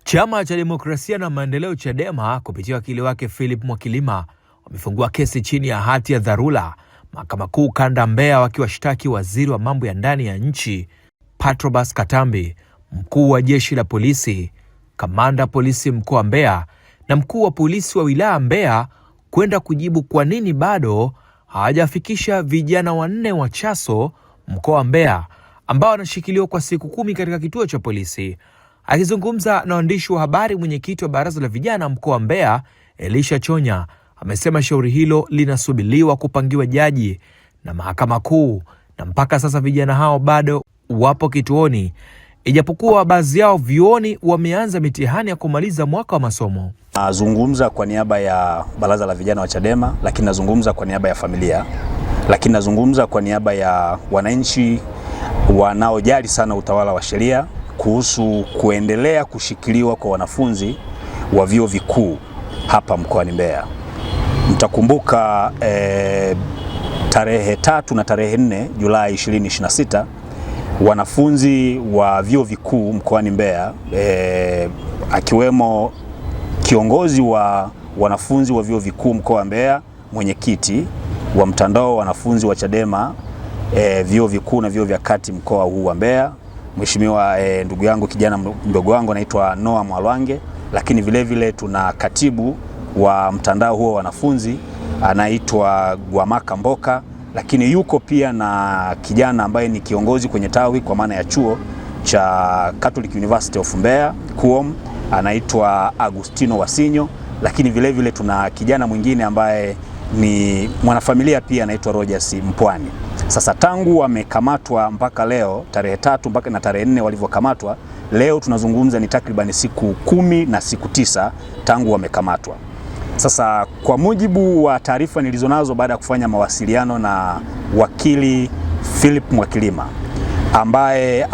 Chama cha Demokrasia na Maendeleo Chadema kupitia wakili wake Philip Mwakilima wamefungua kesi chini ya hati ya dharura Mahakama Kuu Kanda Mbeya, wakiwashtaki waziri wa mambo ya ndani ya nchi Patrobas Katambi, mkuu wa jeshi la polisi, kamanda polisi mkoa wa Mbeya na mkuu wa polisi wa wilaya Mbeya kwenda kujibu kwa nini bado hawajafikisha vijana wanne wa Chaso mkoa wa Mbeya ambao wanashikiliwa kwa siku 10 katika kituo cha polisi. Akizungumza na waandishi wa habari, mwenyekiti wa baraza la vijana mkoa wa Mbeya Elisha Chonya amesema shauri hilo linasubiriwa kupangiwa jaji na mahakama kuu, na mpaka sasa vijana hao bado wapo kituoni, ijapokuwa baadhi yao vioni wameanza mitihani ya kumaliza mwaka wa masomo. Nazungumza kwa niaba ya baraza la vijana wa Chadema, lakini nazungumza kwa niaba ya familia, lakini nazungumza kwa niaba ya wananchi wanaojali sana utawala wa sheria kuhusu kuendelea kushikiliwa kwa wanafunzi wa vyuo vikuu hapa mkoani Mbeya. Mtakumbuka tarehe 3 na tarehe 4 Julai 2026 wanafunzi wa vyuo vikuu mkoani Mbeya akiwemo kiongozi wa wanafunzi wa vyuo vikuu mkoa wa Mbeya, mwenyekiti wa mtandao wa wanafunzi wa Chadema vyuo vikuu na vyuo vya kati mkoa huu wa Mbeya, Mheshimiwa ndugu yangu kijana mdogo wangu anaitwa Noah Mwalwange, lakini vile vile tuna katibu wa mtandao huo wanafunzi anaitwa Gwamaka Mboka, lakini yuko pia na kijana ambaye ni kiongozi kwenye tawi kwa maana ya chuo cha Catholic University of Mbeya KUOM anaitwa Agustino Wasinyo, lakini vile vile tuna kijana mwingine ambaye ni mwanafamilia pia anaitwa Rogers Mpwani. Sasa tangu wamekamatwa mpaka leo tarehe 3 mpaka na tarehe 4 walivyokamatwa, leo tunazungumza ni takriban siku 10 na siku 9 tangu wamekamatwa. Sasa kwa mujibu wa taarifa nilizonazo baada ya kufanya mawasiliano na wakili Philip Mwakilima ambaye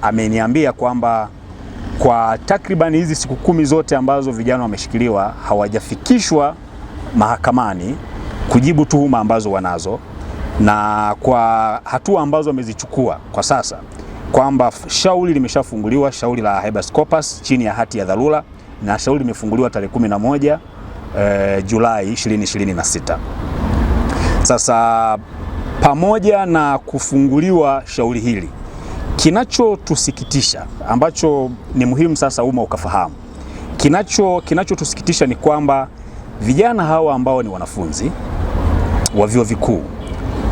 ameniambia kwamba kwa takriban hizi siku 10 zote ambazo vijana wameshikiliwa hawajafikishwa mahakamani kujibu tuhuma ambazo wanazo, na kwa hatua ambazo wamezichukua kwa sasa kwamba shauri limeshafunguliwa, shauri la habeas corpus chini ya hati ya dharura, na shauri limefunguliwa tarehe 11 Julai 2026. Sasa pamoja na kufunguliwa shauri hili, kinachotusikitisha ambacho ni muhimu sasa umma ukafahamu, kinachotusikitisha ni kwamba vijana hawa ambao ni wanafunzi wa vyuo vikuu,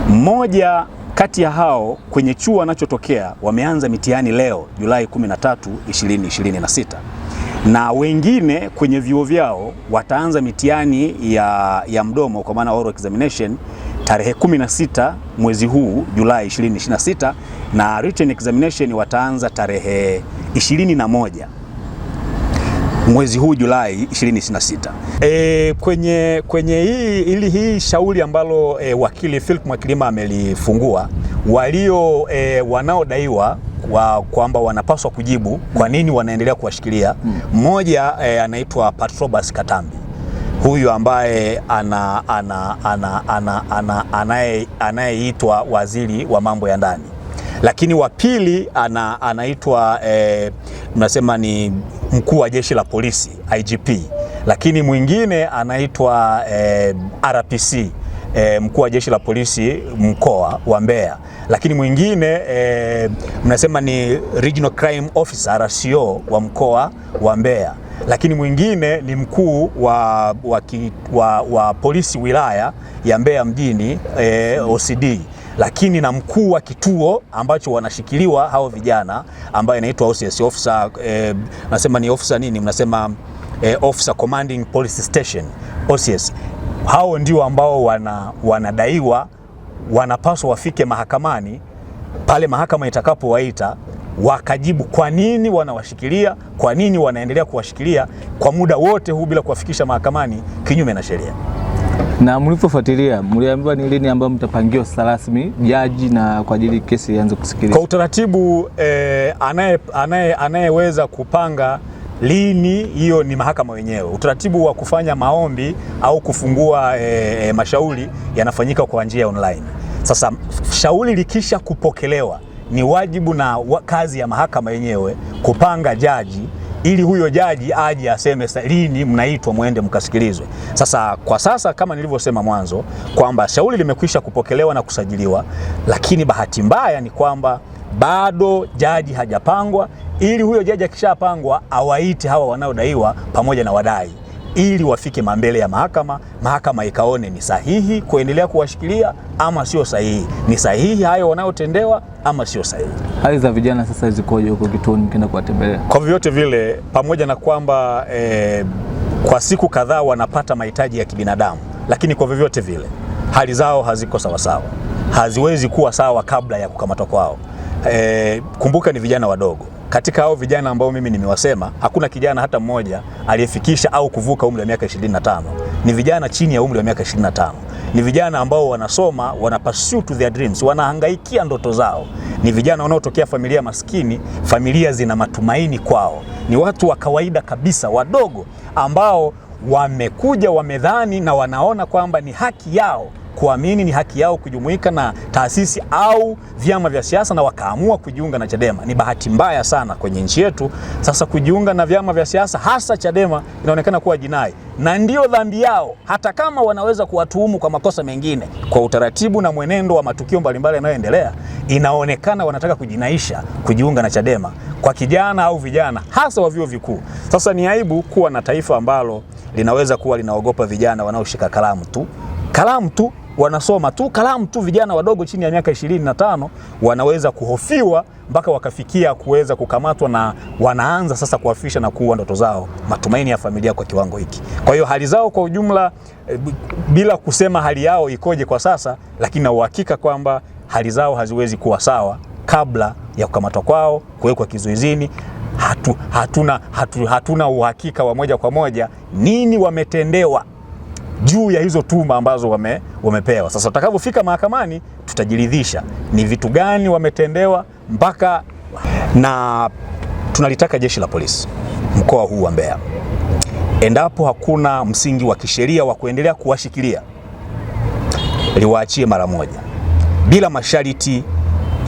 mmoja kati ya hao kwenye chuo anachotokea wameanza mitihani leo Julai 13, 2026, na wengine kwenye vyuo vyao wataanza mitihani ya mdomo kwa maana oral examination tarehe 16 mwezi huu Julai 2026, na written examination wataanza tarehe 21 mwezi huu Julai 2026. Kwenye hii shauri ambalo wakili Philip Mwakilima amelifungua, wanaodaiwa kwamba wanapaswa kujibu kwa nini wanaendelea kuwashikilia, mmoja anaitwa Patrobas Katambi, huyu ambaye anayeitwa waziri wa mambo ya ndani, lakini wa pili anaitwa mnasema ni mkuu wa jeshi la polisi IGP, lakini mwingine anaitwa RPC mkuu wa jeshi la polisi mkoa wa Mbeya, lakini mwingine mnasema ni Regional Crime Officer RCO wa mkoa wa Mbeya, lakini mwingine ni mkuu wa polisi wilaya ya Mbeya mjini OCD, lakini na mkuu wa kituo ambacho wanashikiliwa hao vijana ambaye anaitwa OCS officer, nasema ni officer nini, mnasema officer commanding police station OCS. Hao ndio ambao wanadaiwa wanapaswa wafike mahakamani pale mahakama itakapowaita, wakajibu kwa nini wanawashikilia, kwa nini wanaendelea kuwashikilia kwa muda wote huu bila kuwafikisha mahakamani kinyume na sheria. Na mlipofuatilia mliambiwa ni lini ambapo mtapangiwa sasa rasmi jaji na kwa ajili kesi ianze kusikilizwa? Kwa utaratibu anayeweza kupanga lini hiyo ni mahakama wenyewe. Utaratibu wa kufanya maombi au kufungua mashauri yanafanyika kwa njia online. Sasa shauri likisha kupokelewa ni wajibu na kazi ya mahakama yenyewe kupanga jaji ili huyo jaji aje aseme lini mnaitwa muende mkasikilizwe. Sasa kwa sasa kama nilivyosema mwanzo kwamba shauri limekwisha kupokelewa na kusajiliwa, lakini bahati mbaya ni kwamba bado jaji hajapangwa, ili huyo jaji akishapangwa awaite hawa wanaodaiwa pamoja na wadai ili wafike mbele ya mahakama, mahakama ikaone ni sahihi kuendelea kuwashikilia ama sio sahihi, ni sahihi hayo wanayotendewa ama sio sahihi. Hali za vijana sasa zikoje huko kituoni mkienda kuwatembelea? Kwa vyovyote vile, pamoja na kwamba kwa siku kadhaa wanapata mahitaji ya kibinadamu, lakini kwa vyovyote vile hali zao haziko sawasawa, haziwezi kuwa sawa kabla ya kukamatwa kwao. Kumbuka ni vijana wadogo. Katika hao vijana ambao mimi nimewasema, hakuna kijana hata mmoja aliyefikisha au kuvuka umri wa miaka 25. Ni vijana chini ya umri wa miaka 25. Ni vijana ambao wanasoma, wana pursue their dreams, wanahangaikia ndoto zao. Ni vijana wanaotokea familia maskini, familia zina matumaini kwao. Ni watu wa kawaida kabisa, wadogo ambao wamekuja, wamedhani na wanaona kwamba ni haki yao kuamini, ni haki yao kujumuika na taasisi au vyama vya siasa na wakaamua kujiunga na Chadema. Ni bahati mbaya sana kwenye nchi yetu sasa kujiunga na vyama vya siasa, hasa Chadema, inaonekana kuwa jinai na ndio dhambi yao, hata kama wanaweza kuwatuhumu kwa makosa mengine. Kwa utaratibu na mwenendo wa matukio mbalimbali yanayoendelea, inaonekana wanataka kujinaisha kujiunga na Chadema kwa kijana au vijana hasa wa vyuo vikuu. Sasa ni aibu kuwa na taifa ambalo linaweza kuwa linaogopa vijana wanaoshika kalamu tu, wanasoma tu kalamu tu. Vijana wadogo chini ya miaka 25 wanaweza kuhofiwa mpaka wakafikia kuweza kukamatwa, na wanaanza sasa kuafisha na kuua ndoto zao, matumaini ya familia kwa kiwango hiki. Kwa hiyo hali zao kwa ujumla, bila kusema hali yao ikoje kwa sasa, lakini na uhakika kwamba hali zao haziwezi kuwa sawa kabla ya kukamatwa kwao, kuwekwa kizuizini. Hatuna uhakika wa moja kwa moja nini wametendewa juu ya hizo tuma ambazo wamepewa. Sasa tutakapofika mahakamani tutajiridhisha ni vitu gani wametendewa mpaka. Na tunalitaka jeshi la polisi mkoa huu wa Mbeya, endapo hakuna msingi wa kisheria wa kuendelea kuwashikilia, liwaachie mara moja bila masharti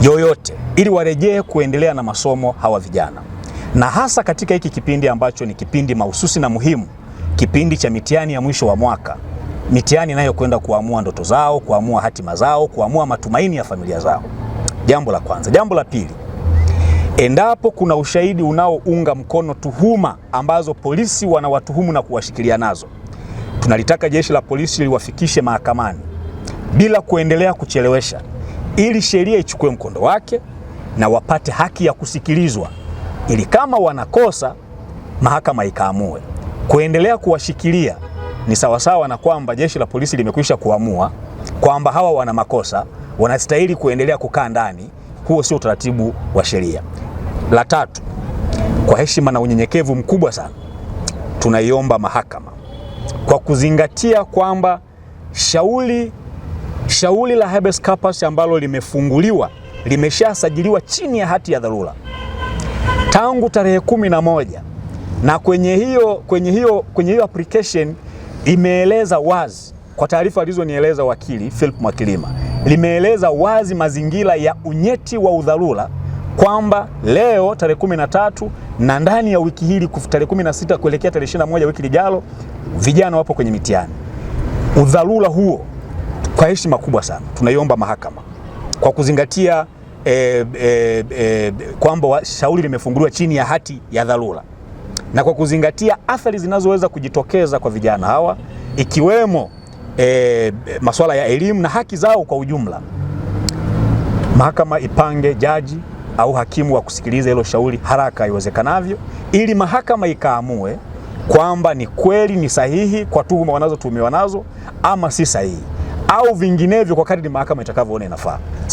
yoyote, ili warejee kuendelea na masomo hawa vijana, na hasa katika hiki kipindi ambacho ni kipindi mahususi na muhimu, kipindi cha mitihani ya mwisho wa mwaka, mitihani inayokwenda kuamua ndoto zao, kuamua hatima zao, kuamua matumaini ya familia zao. Jambo la kwanza. Jambo la pili, endapo kuna ushahidi unaounga mkono tuhuma ambazo polisi wanawatuhumu na kuwashikilia nazo, tunalitaka jeshi la polisi liwafikishe mahakamani bila kuendelea kuchelewesha, ili sheria ichukue mkondo wake na wapate haki ya kusikilizwa, ili kama wanakosa mahakama ikaamue. Kuendelea kuwashikilia ni sawasawa na kwamba jeshi la polisi limekwisha kuamua kwamba hawa wana makosa, wanastahili kuendelea kukaa ndani. Huo sio utaratibu wa sheria. La tatu, kwa heshima na unyenyekevu mkubwa sana, tunaiomba mahakama, kwa kuzingatia kwamba shauri la habeas corpus ambalo limefunguliwa limeshasajiliwa chini ya hati ya dharura tangu tarehe 11, na kwenye hiyo application imeeleza wazi, kwa taarifa alizonieleza wakili Philip Mwakilima, limeeleza wazi mazingira ya unyeti wa udharura, kwamba leo tarehe 13 na ndani ya wiki hili tarehe 16 kuelekea tarehe 21 wiki lijalo, vijana wapo kwenye mitihani. Udharura huo, kwa heshima kubwa sana, tunaiomba mahakama, kwa kuzingatia kwamba shauri limefunguliwa chini ya hati ya dharura, na kwa kuzingatia athari zinazoweza kujitokeza kwa vijana hawa, ikiwemo masuala ya elimu na haki zao kwa ujumla, mahakama ipange jaji au hakimu wa kusikiliza hilo shauri haraka iwezekanavyo, ili mahakama ikaamue kwamba ni kweli ni sahihi kwa tuhuma wanazotuhumiwa nazo ama si sahihi, au vinginevyo kwa kadri mahakama itakavyoona inafaa.